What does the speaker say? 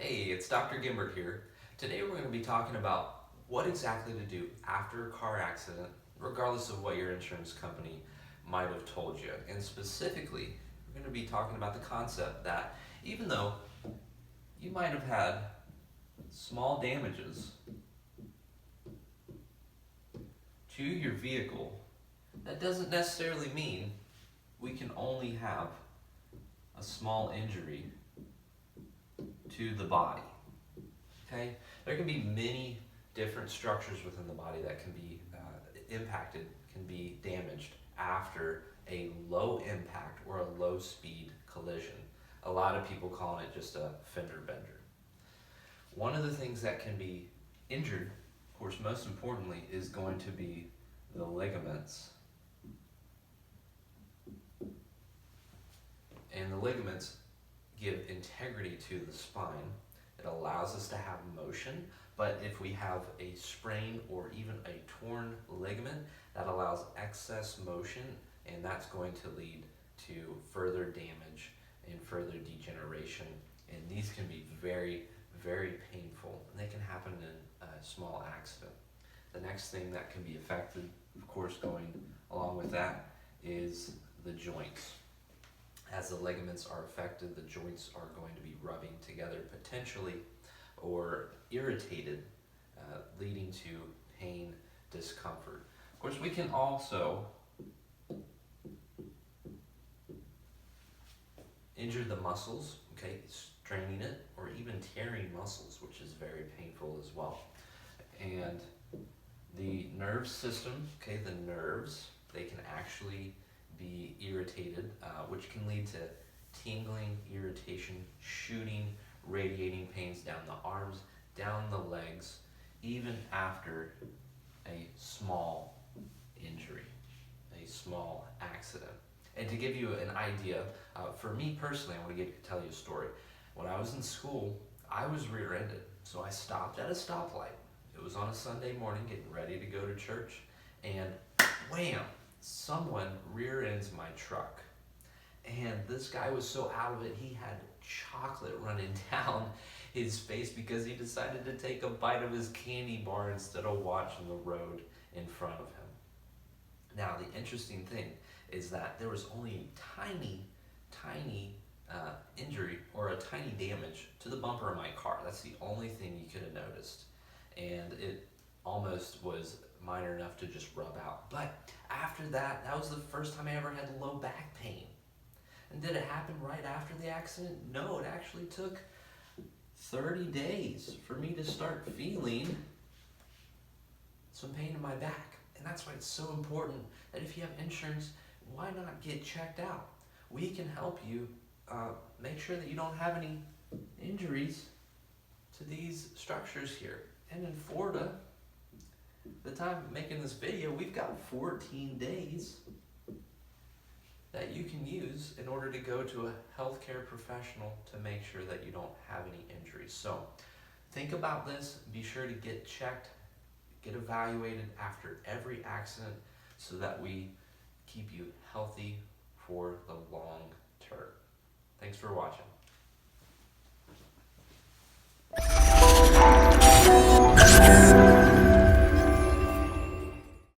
Hey, it's Dr. Gimbert here. Today we're going to be talking about what exactly to do after a car accident, regardless of what your insurance company might have told you. And specifically, we're going to be talking about the concept that even though you might have had small damages to your vehicle, that doesn't necessarily mean we can only have a small injury to the body. Okay, there can be many different structures within the body that can be impacted, can be damaged after a low impact or a low speed collision. A lot of people calling it just a fender bender. One of the things that can be injured, of course, most importantly, is going to be the ligaments. And the ligaments give integrity to the spine. It allows us to have motion, but if we have a sprain or even a torn ligament, that allows excess motion, and that's going to lead to further damage and further degeneration. And these can be very, very painful, and they can happen in a small accident. The next thing that can be affected, of course, going along with that, is the joints. As the ligaments are affected, the joints are going to be rubbing together potentially or irritated, leading to pain, discomfort. Of course, we can also injure the muscles, okay, straining it, or even tearing muscles, which is very painful as well. And the nerve system, okay, the nerves, they can actually be irritated, which can lead to tingling, irritation, shooting, radiating pains down the arms, down the legs, even after a small injury, a small accident. And to give you an idea, for me personally, I want to tell you a story. When I was in school, I was rear-ended, so I stopped at a stoplight. It was on a Sunday morning, getting ready to go to church, and wham! Someone rear ends my truck. And this guy was so out of it, he had chocolate running down his face because he decided to take a bite of his candy bar instead of watching the road in front of him. Now, the interesting thing is that there was only a tiny injury or a tiny damage to the bumper of my car. That's the only thing you could have noticed. And it almost was minor enough to just rub out. But after that, that was the first time I ever had low back pain. And did it happen right after the accident? No, it actually took 30 days for me to start feeling some pain in my back. And that's why it's so important that if you have insurance, why not get checked out? We can help you make sure that you don't have any injuries to these structures here. And in Florida, the time of making this video, we've got 14 days that you can use in order to go to a healthcare professional to make sure that you don't have any injuries. So think about this. Be sure to get checked, get evaluated after every accident so that we keep you healthy for the long term. Thanks for watching.